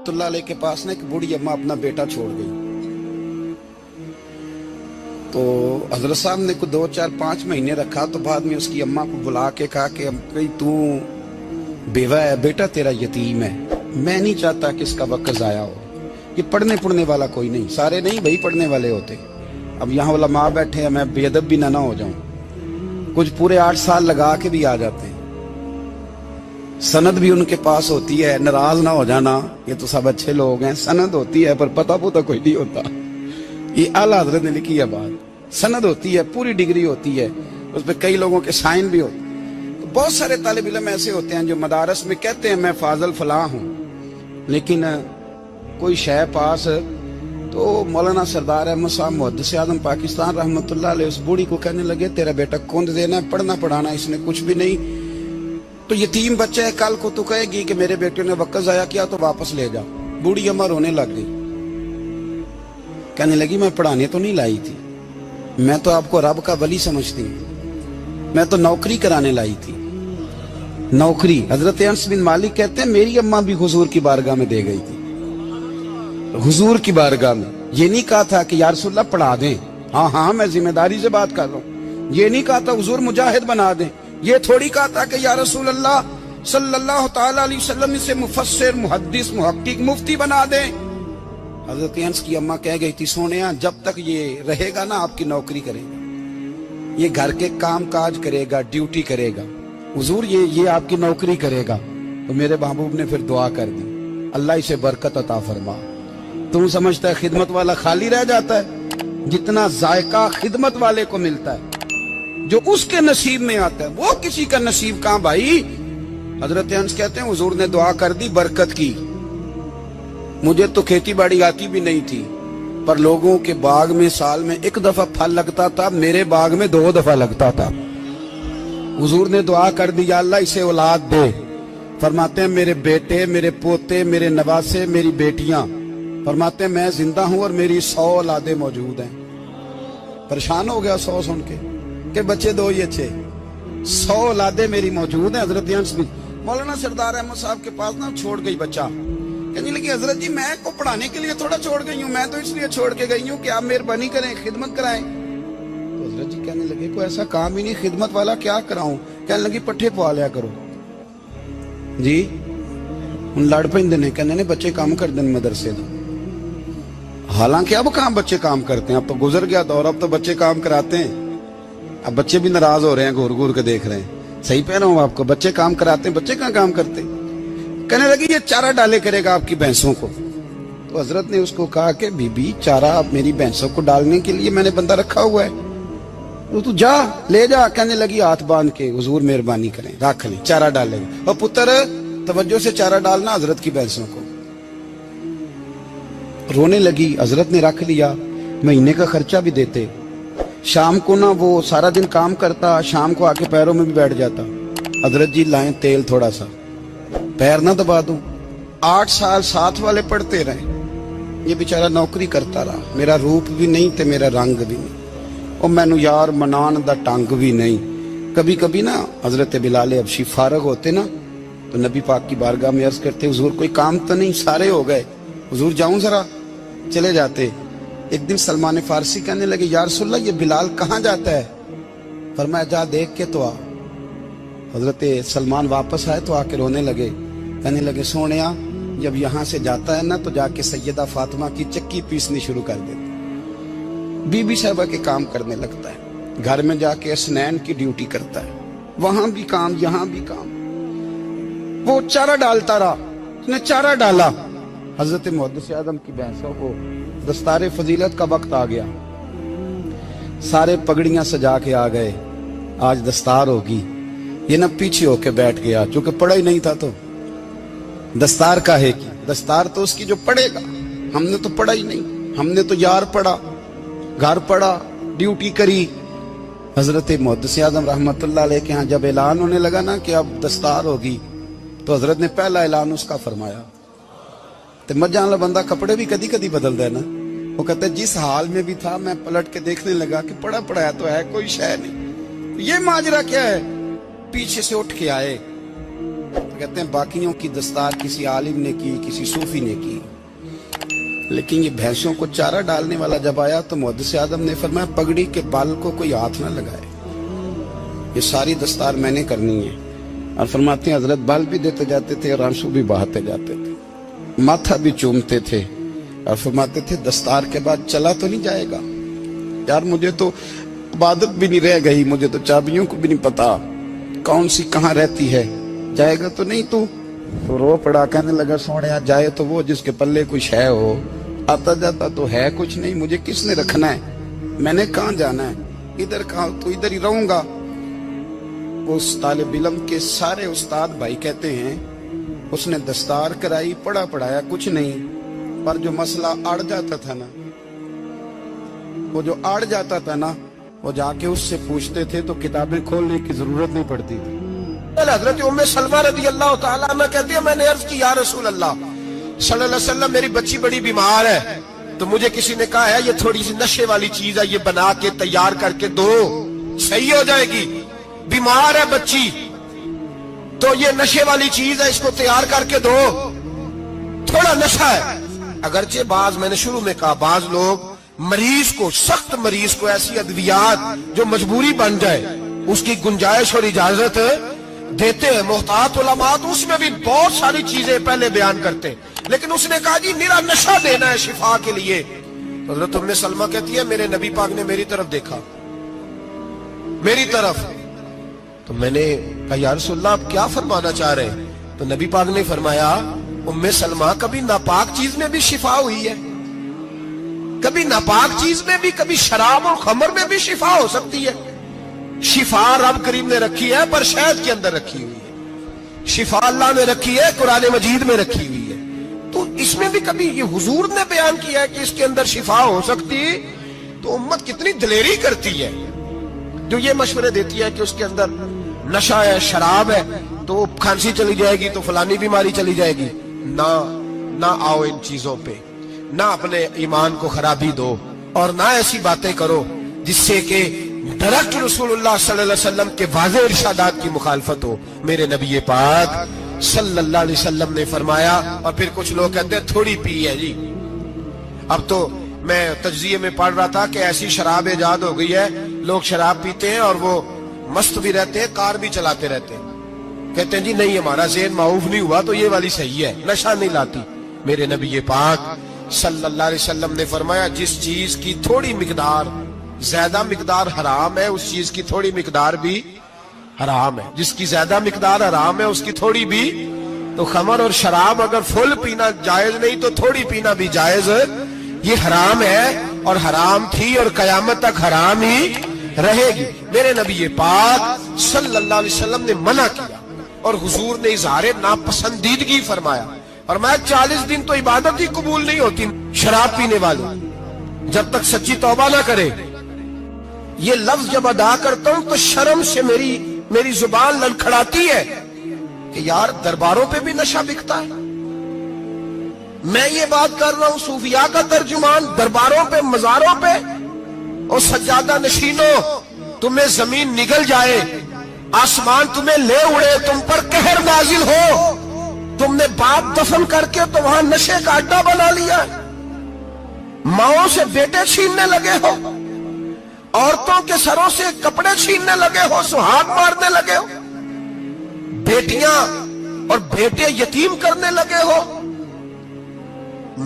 रहमतुल्लाह अलैह के पास ना एक बूढ़ी अम्मा अपना बेटा छोड़ गई। तो हजरत साहब ने कुछ 2, 4, 5 महीने रखा। तो बाद में उसकी अम्मा को बुला के कहा कि भाई तू बेवा है, बेटा तेरा यतीम है, मैं नहीं चाहता कि इसका वक्त जाया हो। ये पढ़ने वाला कोई नहीं, सारे नहीं भाई पढ़ने वाले होते। अब यहाँ उलमा बैठे हैं, मैं बेअदब भी ना हो जाऊं। कुछ पूरे 8 साल लगा के भी आ जाते हैं, सनद भी उनके पास होती है। नाराज ना हो जाना, ये तो सब अच्छे लोग हैं। सनद होती है पर पता पुता कोई नहीं होता। ये आला हजरत ने लिखी है बात। सनद होती है, पूरी डिग्री होती है, उस पर कई लोगों के साइन भी होते हैं। तो बहुत सारे तालिब इल्म ऐसे होते हैं जो मदारस में कहते हैं मैं फाजल फलां हूँ, लेकिन कोई शय पास। तो मौलाना सरदार अहमद साहब मुहद्दिस आज़म पाकिस्तान रहमतुल्लाह अलैह उस बूढ़ी को कहने लगे तेरा बेटा कुंद देना है, पढ़ना पढ़ाना इसने कुछ भी नहीं, तो यतीम बच्चा है, कल को तू कहेगी कि मेरे बेटे ने वक्त जाया किया तो वापस ले जाओ। बूढ़ी अम्मा रोने लग गई, कहने लगी मैं पढ़ाने तो नहीं लाई थी, मैं तो आपको रब का वली समझती हूँ, मैं तो नौकरी कराने लाई थी। नौकरी। हजरत अनस बिन मालिक कहते हैं मेरी अम्मा भी हुजूर की बारगाह में दे गई थी। हुजूर की बारगाह में ये नहीं कहा था कि या रसूलल्लाह पढ़ा दें, हाँ हाँ मैं जिम्मेदारी से बात कर रहा हूँ। ये नहीं कहा था हुजूर मुजाहिद बना दें, ये थोड़ी कहा था कि या रसूलल्लाह सल्लल्लाहु तआला अलैहि वसल्लम से मुफस्सिर, मुहद्दिस, मुहक्किक, मुफ्ती बना दें। हजरत अनस की अम्मा कह गई थी सोनिया जब तक ये रहेगा ना आपकी नौकरी करेगा, ये घर के काम काज करेगा, ड्यूटी करेगा, हुजूर ये आपकी नौकरी करेगा। तो मेरे महबूब ने फिर दुआ कर दी, अल्लाह इसे बरकत अता फरमा। तुम समझता है खिदमत वाला खाली रह जाता है? जितना जायका खिदमत वाले को मिलता है, जो उसके नसीब में आता है, वो किसी का नसीब कहां भाई। हजरत अनस कहते हैं हुजूर ने दुआ कर दी, बरकत की। मुझे तो खेती बाड़ी आती भी नहीं थी, पर लोगों के बाग में साल में 1 दफा फल लगता था, मेरे बाग में 2 दफा लगता था। हुजूर ने दुआ कर दी अल्लाह इसे औलाद दे। फरमाते हैं मेरे बेटे, मेरे पोते, मेरे नवासे, मेरी बेटियां, फरमाते हैं मैं जिंदा हूं और मेरी 100 औलादे मौजूद हैं। परेशान हो गया 100 सुन के बच्चे 2 ही अच्छे, 100 औलादे मेरी मौजूद हैं। हजरत अनस भी मौलाना सरदार अहमद साहब के पास ना छोड़ गई बच्चा, कहने लगी हजरत जी मैं को पढ़ाने के लिए थोड़ा छोड़ गई हूँ, मैं तो इसलिए छोड़ के गई हूँ कि आप मेहरबानी करें, खिदमत कराएं। तो हजरत जी कहने लगे कोई ऐसा काम ही नहीं, खिदमत वाला क्या कराऊं। कहने लगी पट्ठे पवा लिया करो जी। उन लड़ पेंदे ने, कहने ने बच्चे काम कर दें मदरसे का। हालांकि अब कहाँ बच्चे काम करते हैं, अब तो गुजर गया दौर, अब तो बच्चे काम कराते हैं। अब बच्चे भी नाराज हो रहे हैं, घूर घूर के देख रहे हैं। सही कह रहा हूं आपको, बच्चे काम कराते हैं, बच्चे कहाँ काम करते। कहने लगी ये चारा डाले करेगा आपकी भैंसों को। तो हजरत ने उसको कहा कि बीबी चारा मेरी भैंसों को डालने के लिए मैंने बंदा रखा हुआ है, तो तू जा ले जा। कहने लगी हाथ बांध के हुजूर मेहरबानी करें रख ले, चारा डालेगा। और पुत्र तवज्जो से चारा डालना हजरत की भैंसों को। रोने लगी। हजरत ने रख लिया, महीने का खर्चा भी देते। शाम को ना वो सारा दिन काम करता, शाम को आके पैरों में भी बैठ जाता। हजरत जी लाएं तेल थोड़ा सा, पैर ना दबा दूं। 8 साल साथ वाले पढ़ते रहे, ये बेचारा नौकरी करता रहा। मेरा रूप भी नहीं ते मेरा रंग भी नहीं, और मैनू यार मनान दा टंग भी नहीं। कभी कभी ना हजरत बिलाल हबशी फारग होते ना, तो नबी पाक की बारगाह में अर्ज करते हुजूर कोई काम तो नहीं, सारे हो गए, हुजूर जाऊं जरा, चले जाते। एक दिन सलमान फारसी कहने लगे या रसूलल्लाह ये बिलाल कहाँ जाता है। फरमाया जा देख के तो आ। हजरत सलमान वापस आए तो आके रोने लगे, कहने लगे सोनिया जब यहाँ से जाता है ना तो जाके सैयदा फातिमा की चक्की पीसनी शुरू कर देता, बीबी साहबा के काम करने लगता है, घर में जाके स्नैन की ड्यूटी करता है, वहां भी काम यहाँ भी काम। वो चारा डालता रहा, उसने चारा डाला। हजरत मुहद्दिस आज़म की भैंसों को दस्तारे फजीलत का वक्त आ गया, सारे पगड़ियां सजा के आ गए, आज दस्तार होगी। ये ना पीछे होके बैठ गया, चूंकि पढ़ा ही नहीं था तो दस्तार का है कि दस्तार तो उसकी जो पढ़ेगा, हमने तो पढ़ा ही नहीं, हमने तो यार पढ़ा, घर पढ़ा, ड्यूटी करी। हजरत मुहद्दिस आज़म रहमतुल्लाह अलैह के यहाँ जब ऐलान होने लगा ना कि अब दस्तार होगी, तो हजरत ने पहला ऐलान उसका फरमाया। तो मजा वाला बंदा कपड़े भी कदी कदी बदलता है ना, वो कहता है जिस हाल में भी था मैं पलट के देखने लगा कि पढ़ा पढ़ाया तो है, कोई शय नहीं, ये माजरा क्या है। पीछे से उठ के आए, तो कहते हैं बाकियों की दस्तार किसी आलिम ने की, किसी सूफी ने की, लेकिन ये भैंसों को चारा डालने वाला जब आया तो मुहद्दिस आदम ने फरमाया पगड़ी के बाल को कोई हाथ ना लगाए, ये सारी दस्तार मैंने करनी है। और फरमाते हैं हजरत बाल भी देते जाते थे और आंसू भी बहाते जाते थे, माथा भी चूमते थे और फरमाते थे दस्तार के बाद चला तो नहीं जाएगा यार, मुझे तो इबादत भी नहीं रह गई, मुझे तो चाबियों को भी नहीं पता कौन सी कहाँ रहती है, जाएगा तो नहीं तू? तो रो पड़ा, कहने लगा सोने जाए तो वो जिसके पल्ले कुछ है हो, आता जाता तो है कुछ नहीं, मुझे किसने रखना है, मैंने कहाँ जाना है, इधर कहाँ तो इधर ही रहूंगा। उस तालिब इल्म के सारे उस्ताद भाई कहते हैं उसने दस्तार कराई, पढ़ा पढ़ाया कुछ नहीं, पर जो मसला अड़ जाता था ना, वो जो अड़ जाता था ना, वो जाके उससे पूछते थे तो किताबें खोलने की जरूरत नहीं पड़ती थी। हजरत उम्मे सलमा रज़ी अल्लाह ताला अन्हा कहती है मैंने अर्ज की या रसूल अल्लाह सल्लल्लाहु अलैहि वसल्लम मेरी बच्ची बड़ी बीमार है, तो मुझे किसी ने कहा है ये थोड़ी सी नशे वाली चीज है, ये बना के तैयार करके दो सही हो जाएगी, बीमार है बच्ची तो ये नशे वाली चीज है, इसको तैयार करके दो, थोड़ा नशा है। अगरचे बाज, मैंने शुरू में कहा, बाज लोग मरीज को, सख्त मरीज को ऐसी अद्वियात जो मजबूरी बन जाए उसकी गुंजाइश और इजाजत देते हैं। मोहतात उलमा तो उसमें भी बहुत सारी चीजें पहले बयान करते हैं, लेकिन उसने कहा जी मेरा नशा देना है शिफा के लिए। तो हज़रत उम्मे सलमा कहती है मेरे नबी पाक ने मेरी तरफ देखा, मेरी तरफ, तो मैंने कहा या रसूलल्लाह आप क्या फरमाना चाह रहे हैं? तो नबी पाक ने फरमाया उम्मे सलमा कभी नापाक चीज में भी शिफा हुई है, कभी नापाक चीज में भी, कभी शराब और खमर में भी शिफा हो सकती है। शिफा रब करीम ने रखी है पर शहद के अंदर रखी हुई है, शिफा अल्लाह ने रखी है कुरान मजीद में रखी हुई है, तो इसमें भी कभी ये हुजूर ने बयान किया है कि इसके अंदर शिफा हो सकती, तो उम्मत कितनी दिलेरी करती है जो ये मशवरे देती है कि उसके अंदर नशा है, शराब है, तो खांसी चली जाएगी तो फलानी बीमारी चली जाएगी। ना आओ इन चीजों पे, ना अपने ईमान को खराबी दो और ना ऐसी बातें करो जिससे कि डायरेक्ट रसूलुल्लाह सल्लल्लाहु अलैहि वसल्लम के वाज़े इरशादात की मुखालफत हो। मेरे नबी पाक सल्लल्लाहु अलैहि वसल्लम ने फरमाया, और फिर कुछ लोग कहते हैं थोड़ी पी है जी। अब तो मैं तज्जिये में पढ़ रहा था कि ऐसी शराब इजाद हो गई है, लोग शराब पीते हैं और वो मस्त भी रहते हैं, कार भी चलाते रहते हैं, कहते हैं जी नहीं हमारा ज़हन माऊफ नहीं हुआ तो ये वाली सही है, नशा नहीं लाती। मेरे नबी पाक सल्लल्लाहु अलैहि वसल्लम ने फरमाया जिस चीज की थोड़ी मिकदार, ज्यादा मिकदार हराम है उस चीज की थोड़ी मिकदार भी हराम है, जिसकी ज्यादा मिकदार हराम है उसकी थोड़ी भी। तो खमर और शराब अगर फुल पीना जायज नहीं तो थोड़ी पीना भी जायज, ये हराम है और हराम थी और कयामत तक हराम ही रहेगी। मेरे नबी पाक सल्लल्लाहु अलैहि वसल्लम ने मना किया और हुजूर ने इज़हारे नापसंदीदगी फरमाया, और मैं 40 दिन तो इबादत ही कबूल नहीं होती शराब पीने वाले जब तक सच्ची तौबा ना करे। ये लफ्ज जब अदा करता हूं तो शर्म से मेरी जुबान लड़खड़ाती है कि यार दरबारों पे भी नशा बिकता है। मैं ये बात कर रहा हूं सूफिया का तर्जुमान, दरबारों पे, मजारों पे, और सज्जादा नशीनों तुम्हें जमीन निगल जाए, आसमान तुम्हें ले उड़े, तुम पर कहर नाजिल हो, तुमने बाप दफन करके तो वहां नशे का अड्डा बना लिया, माओं से बेटे छीनने लगे हो, औरतों के सरों से कपड़े छीनने लगे हो, सुहाग मारने लगे हो, बेटियां और बेटे यतीम करने लगे हो,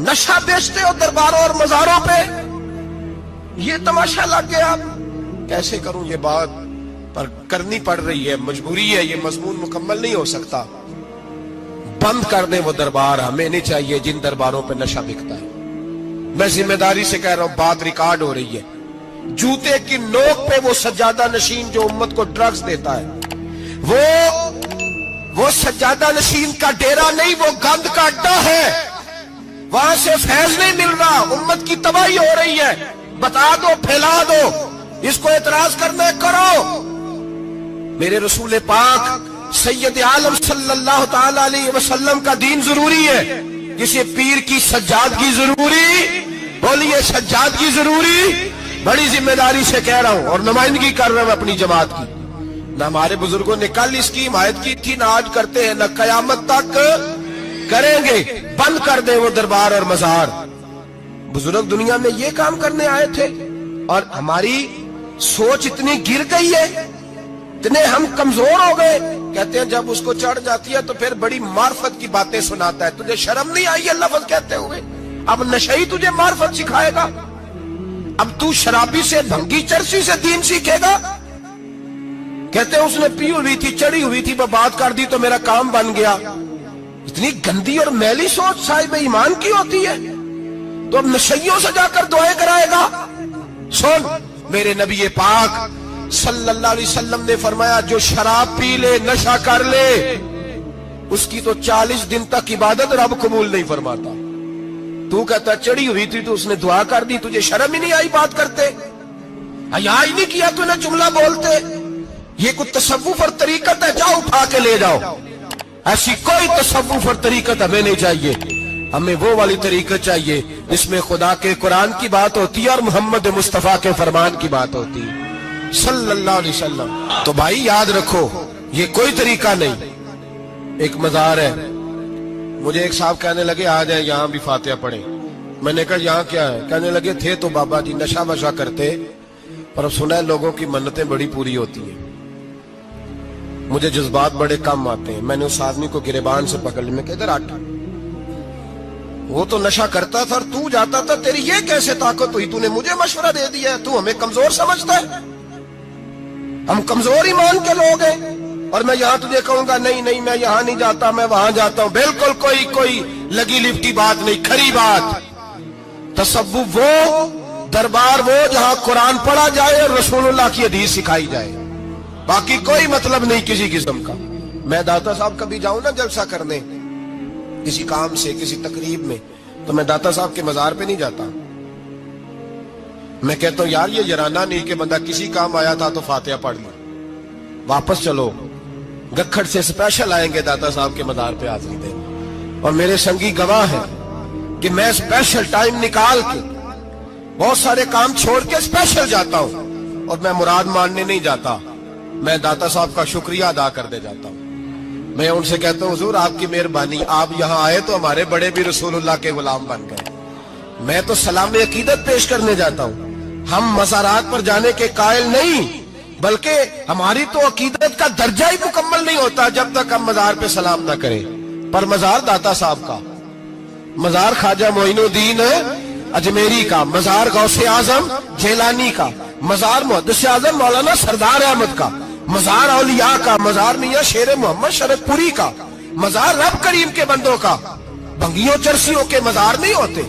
नशा बेचते हो दरबारों और मजारों पे। ये तमाशा लग गया। कैसे करूं ये बात, पर करनी पड़ रही है, मजबूरी है, ये मजमून मुकम्मल नहीं हो सकता। बंद कर दे वो दरबार, हमें नहीं चाहिए जिन दरबारों पे नशा बिकता है। मैं जिम्मेदारी से कह रहा हूं, बात रिकॉर्ड हो रही है। जूते की नोक पे वो सज्जादा नशीन जो उम्मत को ड्रग्स देता है, वो सज्जादा नशीन का डेरा नहीं, वो गंद का अड्डा है। वहां से फैज नहीं मिल रहा, उम्मत की तबाही हो रही है। बता दो, फैला दो, इसको एतराज करना करो। मेरे रसूल पाक सैयद आलम सल्लल्लाहु ताला अलैहि वसल्लम का दीन जरूरी है, जिसे पीर की सज्जादगी जरूरी, बोलिए सज्जादगी जरूरी। बड़ी जिम्मेदारी से कह रहा हूं और नुमाइंदगी कर रहा हूं अपनी जमात की। نہ ہمارے بزرگوں نے کل اس کی حمایت کی تھی، نہ آج کرتے ہیں، نہ قیامت تک کریں گے۔ بند کر دیں وہ دربار اور مزار۔ بزرگ دنیا میں یہ کام کرنے آئے تھے، اور ہماری سوچ اتنی گر گئی ہے، اتنے ہم کمزور ہو گئے۔ کہتے ہیں جب اس کو چڑھ جاتی ہے تو پھر بڑی معرفت کی باتیں سناتا ہے۔ تجھے شرم نہیں آئی ہے لفظ کہتے ہوئے؟ اب نشئی تجھے معرفت سکھائے گا؟ اب تو شرابی سے، بھنگی چرسی سے دین سیکھے گا؟ کہتے ہیں اس نے پی ہوئی تھی، چڑھی ہوئی تھی، میں بات کر دی تو میرا کام بن گیا۔ اتنی گندی اور میلی سوچ صاحب ایمان کی ہوتی ہے، تو اب نشیوں سے جا کر دعائیں کرائے گا؟ سن، میرے نبی پاک صلی اللہ علیہ وسلم نے فرمایا جو شراب پی لے، نشہ کر لے، اس کی تو 40 دن تک عبادت رب قبول نہیں فرماتا۔ تو کہتا چڑھی ہوئی تھی تو اس نے دعا کر دی، تجھے شرم ہی نہیں آئی بات کرتے؟ حیا ہی نہیں کیا تو نے جملہ بولتے؟ یہ کوئی تصوف اور طریقت ہے؟ جاؤ اٹھا کے لے جاؤ۔ ایسی کوئی تصوف اور طریقت ہمیں نہیں چاہیے، ہمیں وہ والی طریقت چاہیے جس میں خدا کے قرآن کی بات ہوتی ہے اور محمد مصطفیٰ کے فرمان کی بات ہوتی ہے صلی اللہ علیہ وسلم۔ تو بھائی یاد رکھو، یہ کوئی طریقہ نہیں۔ ایک مزار ہے، مجھے ایک صاحب کہنے لگے آ جائیں یہاں بھی فاتحہ پڑھیں۔ میں نے کہا یہاں کیا ہے؟ کہنے لگے تھے تو بابا جی نشہ وشہ کرتے، پر اب سنا ہے لوگوں کی منتیں بڑی پوری ہوتی ہیں۔ مجھے جذبات بڑے کم آتے ہیں۔ میں نے اس آدمی کو گریبان سے پکڑ لی، میں کہ ادھر ہٹ، وہ تو نشہ کرتا تھا اور تو جاتا تھا، تیری یہ کیسے طاقت ہوئی؟ تو نے مجھے مشورہ دے دیا ہے، تو ہمیں کمزور سمجھتا ہے؟ ہم کمزور ایمان کے لوگ ہیں، اور میں یہاں تجھے کہوں گا نہیں نہیں میں یہاں نہیں جاتا، میں وہاں جاتا ہوں۔ بالکل کوئی لگی لپٹی بات نہیں، کھری بات۔ تصوف وہ، دربار وہ جہاں قرآن پڑھا جائے اور رسول اللہ کی حدیث سکھائی جائے، باقی کوئی مطلب نہیں کسی قسم کا۔ میں داتا صاحب کبھی جاؤں نا جلسہ کرنے کسی کام سے، کسی تقریب میں، تو میں داتا صاحب کے مزار پہ نہیں جاتا۔ میں کہتا ہوں یار یہ یرانہ نہیں کہ بندہ کسی کام آیا تھا تو فاتحہ پڑھ لی، واپس چلو۔ گکھڑ سے سپیشل آئیں گے داتا صاحب کے مزار پہ حاضری دیں، اور میرے سنگی گواہ ہیں کہ میں سپیشل ٹائم نکال کے بہت سارے کام چھوڑ کے سپیشل جاتا ہوں، اور میں مراد ماننے نہیں جاتا، میں داتا صاحب کا شکریہ ادا کر دے جاتا ہوں۔ میں ان سے کہتا ہوں حضور آپ کی مہربانی، آپ یہاں آئے تو ہمارے بڑے بھی رسول اللہ کے غلام بن گئے۔ میں تو سلام عقیدت پیش کرنے جاتا ہوں، ہم مزارات پر جانے کے قائل نہیں، بلکہ ہماری تو عقیدت کا درجہ ہی مکمل نہیں ہوتا جب تک ہم مزار پہ سلام نہ کریں۔ پر مزار داتا صاحب کا، مزار خواجہ معین الدین اجمیری کا، مزار غوث اعظم جیلانی کا، مزار محدث اعظم مولانا سردار احمد کا، مزار اولیاء کا، مزار میاں شیر محمد شرف پوری کا، مزار رب کریم کے بندوں کا۔ بھنگیوں چرسیوں کے مزار نہیں ہوتے،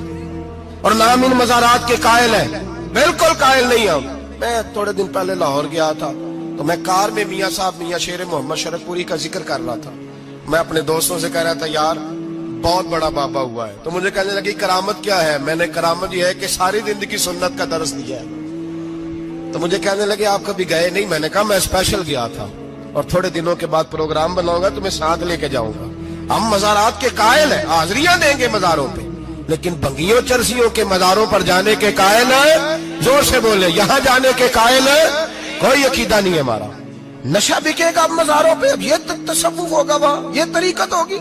اور نام ان مزارات کے قائل ہیں، بالکل قائل نہیں ہم۔ میں تھوڑے دن پہلے لاہور گیا تھا، تو میں کار میں میاں صاحب میاں شیر محمد شرف پوری کا ذکر کر رہا تھا۔ میں اپنے دوستوں سے کہہ رہا تھا یار بہت بڑا بابا ہوا ہے، تو مجھے کہنے لگی کرامت کیا ہے؟ میں نے کرامت یہ ہے کہ ساری زندگی سنت کا درس دیا ہے۔ تو مجھے کہنے لگے آپ کبھی گئے نہیں؟ میں نے کہا میں اسپیشل گیا تھا، اور تھوڑے دنوں کے بعد پروگرام بناؤں گا تو میں ساتھ لے کے جاؤں گا۔ ہم مزارات کے قائل ہیں، حاضریاں دیں گے مزاروں پہ، لیکن بھنگیوں چرسیوں کے مزاروں پر جانے کے قائل ہیں؟ زور سے بولے، یہاں جانے کے قائل ہیں؟ کوئی عقیدہ نہیں ہے ہمارا۔ نشہ بکے گا اب مزاروں پہ، اب یہ تصوف ہوگا وہاں، یہ طریقت ہوگی۔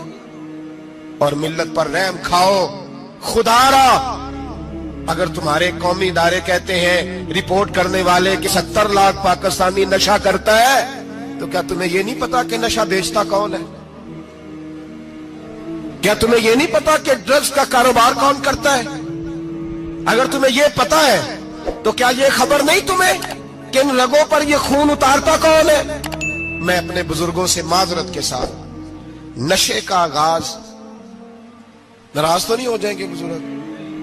اور ملت پر رحم کھاؤ خدا را۔ اگر تمہارے قومی ادارے کہتے ہیں رپورٹ کرنے والے کہ 70 لاکھ پاکستانی نشہ کرتا ہے، تو کیا تمہیں یہ نہیں پتا کہ نشہ بیچتا کون ہے؟ کیا تمہیں یہ نہیں پتا کہ ڈرگز کا کاروبار کون کرتا ہے؟ اگر تمہیں یہ پتا ہے تو کیا یہ خبر نہیں تمہیں کہ ان رگوں پر یہ خون اتارتا کون ہے؟ میں اپنے بزرگوں سے معذرت کے ساتھ، نشے کا آغاز، ناراض تو نہیں ہو جائیں گے بزرگ،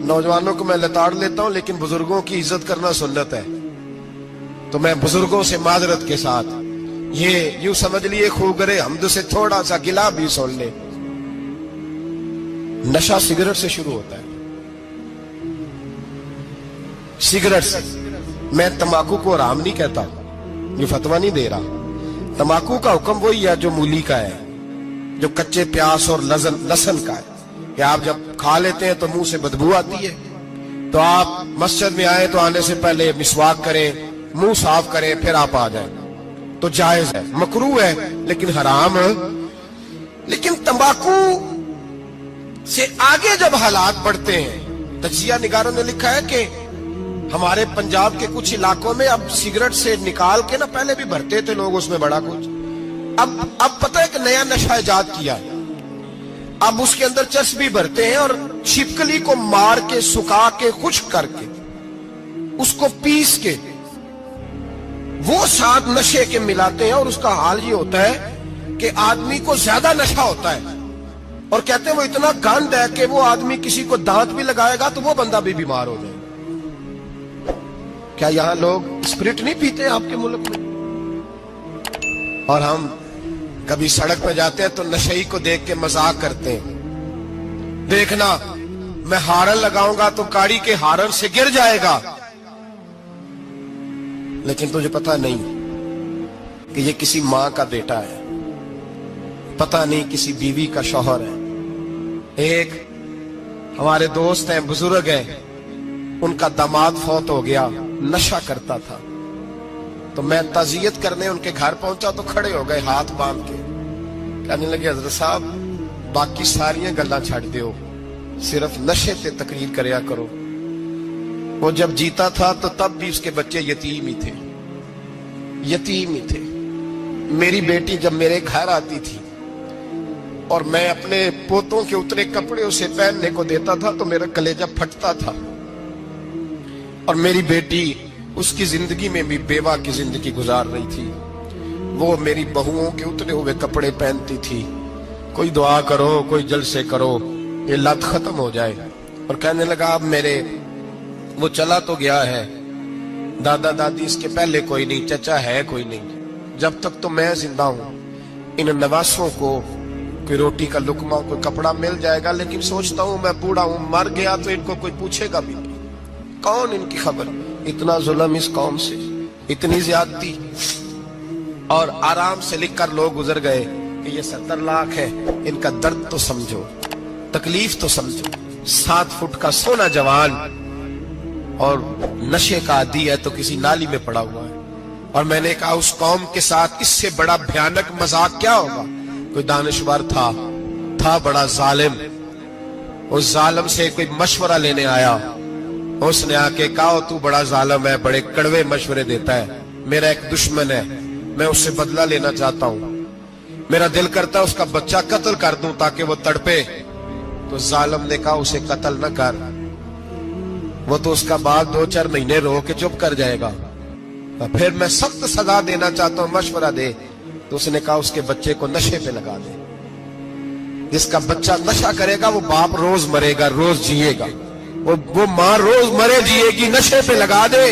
نوجوانوں کو میں لتاڑ لیتا ہوں لیکن بزرگوں کی عزت کرنا سنت ہے، تو میں بزرگوں سے معذرت کے ساتھ یہ یوں سمجھ لیے خوگرے حمد سے تھوڑا سا گلا بھی سن لے۔ نشہ سگریٹ سے شروع ہوتا ہے، سگریٹ سے۔ میں تمباکو کو حرام نہیں کہتا، یہ فتویٰ نہیں دے رہا۔ تمباکو کا حکم وہی ہے جو مولی کا ہے، جو کچے پیاز اور لہسن کا ہے، کہ آپ جب کھا لیتے ہیں تو منہ سے بدبو آتی ہے، تو آپ مسجد میں آئیں تو آنے سے پہلے مسواک کریں، منہ صاف کریں، پھر آپ آ جائیں۔ तो जायज है, मकरू है लेकिन हराम। लेकिन तंबाकू से आगे जब हालात बढ़ते हैं, तजिया निगारों ने लिखा है कि हमारे पंजाब के कुछ इलाकों में अब सिगरेट से निकाल के ना, पहले भी भरते थे लोग उसमें बड़ा कुछ, अब पता है कि नया नशा इजाद किया है। अब उसके अंदर चर्बी भरते हैं और छिपकली को मार के, सुखा के, खुश्क करके, उसको पीस के वो साथ नशे के मिलाते हैं। और उसका हाल ये होता है कि आदमी को ज्यादा नशा होता है और कहते हैं वो इतना गंद है कि वो आदमी किसी को दांत भी लगाएगा तो वो बंदा भी बीमार हो जाएगा। क्या यहां लोग स्पिरिट नहीं पीते आपके मुल्क में? और हम कभी सड़क पे जाते हैं तो नशेई को देख के मजाक करते हैं, देखना मैं हारन लगाऊंगा तो गाड़ी के हारन से गिर जाएगा। लेकिन तुझे पता नहीं कि ये किसी मां का बेटा है, पता नहीं किसी बीवी का शौहर है। एक हमारे दोस्त हैं, बुजुर्ग हैं, उनका दामाद फौत हो गया, नशा करता था। तो मैं ताजियत करने उनके घर पहुंचा तो खड़े हो गए हाथ बांध के, कहने लगे हजरत साहब बाकी सारियां गल्लां छड़ दियो, सिर्फ नशे ते तकरीर करया करो। वो जब जीता था तो तब भी उसके बच्चे यतीम ही थे, यतीम ही थे। मेरी बेटी जब मेरे घर आती थी और मैं अपने पोतों के उतरे कपड़े उसे पहनने को देता था तो मेरा कलेजा फटता था। और मेरी बेटी उसकी जिंदगी में भी बेवा की जिंदगी गुजार रही थी। वो मेरी बहुओं के उतरे हुए कपड़े पहनती थी। कोई दुआ करो, कोई जलसे करो, ये लत खत्म हो जाए। और कहने लगा अब मेरे, वो चला तो गया है, दादा दादी इसके पहले कोई नहीं, चचा है कोई नहीं, जब तक तो मैं जिंदा हूं इन नवासों को कोई रोटी का लुकमा, कोई कपड़ा मिल जाएगा। लेकिन सोचता हूं मैं बूढ़ा हूं, मर गया तो इनको कोई पूछेगा भी नहीं, कौन इनकी खबर। इतना जुल्म इस कौम से, इतनी ज्यादती। और आराम से लिखकर लोग गुजर गए कि ये 70 लाख है, इनका दर्द तो समझो, तकलीफ तो समझो। 7 फुट का सोना जवान और नशे का आदी है तो किसी नाली में पड़ा हुआ है। और मैंने कहा उस कौम के साथ इससे बड़ा भयानक मजाक क्या होगा। कोई दानिशवर था बड़ा जालिम, उस जालिम से कोई मशवरा लेने आया, उसने आके कहा तू बड़ा जालिम है, बड़े कड़वे मशवरे देता है, मेरा एक दुश्मन है, मैं उससे बदला लेना चाहता हूं, मेरा दिल करता है उसका बच्चा कत्ल कर दूं ताकि वो तड़पे। तो जालिम ने कहा उसे कत्ल न कर, वो तो उसका बाप 2-4 महीने रो के चुप कर जाएगा। फिर मैं सख्त सजा देना चाहता हूं, मशवरा दे। तो उसने कहा उसके बच्चे को नशे पे लगा दे, जिसका बच्चा नशा करेगा वो बाप रोज मरेगा, रोज जिएगा, वो मां रोज मरे जिएगी, नशे पे लगा दे।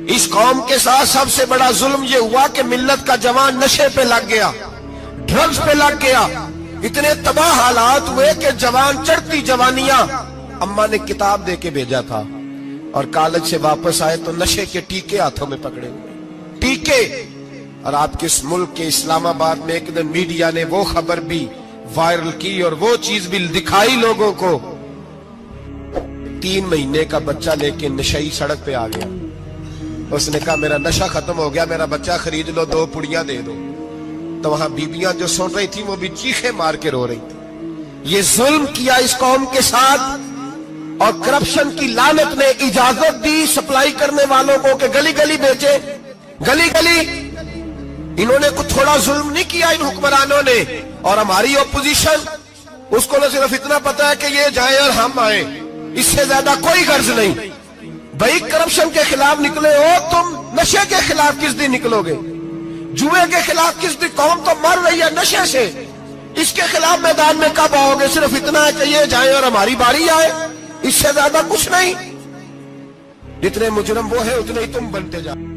इस कौम के साथ सबसे बड़ा जुल्म ये हुआ कि मिल्लत का जवान नशे पे लग गया, ड्रग्स पे लग गया। इतने तबाह हालात हुए कि जवान चढ़ती जवानियां, अम्मा ने किताब दे के भेजा था और कॉलेज से वापस आए तो नशे के टीके हाथों में पकड़े हुए, टीके। और आपके इस मुल्क के इस्लामाबाद में एक दिन मीडिया ने वो खबर भी वायरल की और वो चीज भी दिखाई लोगों को। 3 महीने का बच्चा लेके नशई सड़क पे आ गया। उसने कहा मेरा नशा खत्म हो गया, मेरा बच्चा खरीद लो, 2 पुड़ियां दे दो। तो वहां बीबियां जो सुन रही थी वो भी चीखे मार के रो रही थी। ये जुल्म किया इस कौम के साथ। और करप्शन की लानत ने इजाजत दी सप्लाई करने वालों को कि गली गली बेचे, गली गली। इन्होंने कुछ थोड़ा जुल्म नहीं किया इन हुक्मरानों ने। और हमारी ओपोजिशन, उसको न सिर्फ इतना पता है कि ये जाए और हम आए, इससे ज्यादा कोई गर्ज नहीं। भाई करप्शन के खिलाफ निकले हो तुम, नशे के खिलाफ किस दिन निकलोगे? जुए के खिलाफ किस दिन? कौम तो मर रही है नशे से, इसके खिलाफ मैदान में कब आओगे? सिर्फ इतना है कि ये जाए और हमारी बारी आए, इससे ज्यादा कुछ नहीं। जितने मुजरम वो है उतने ही तुम बनते जाओ।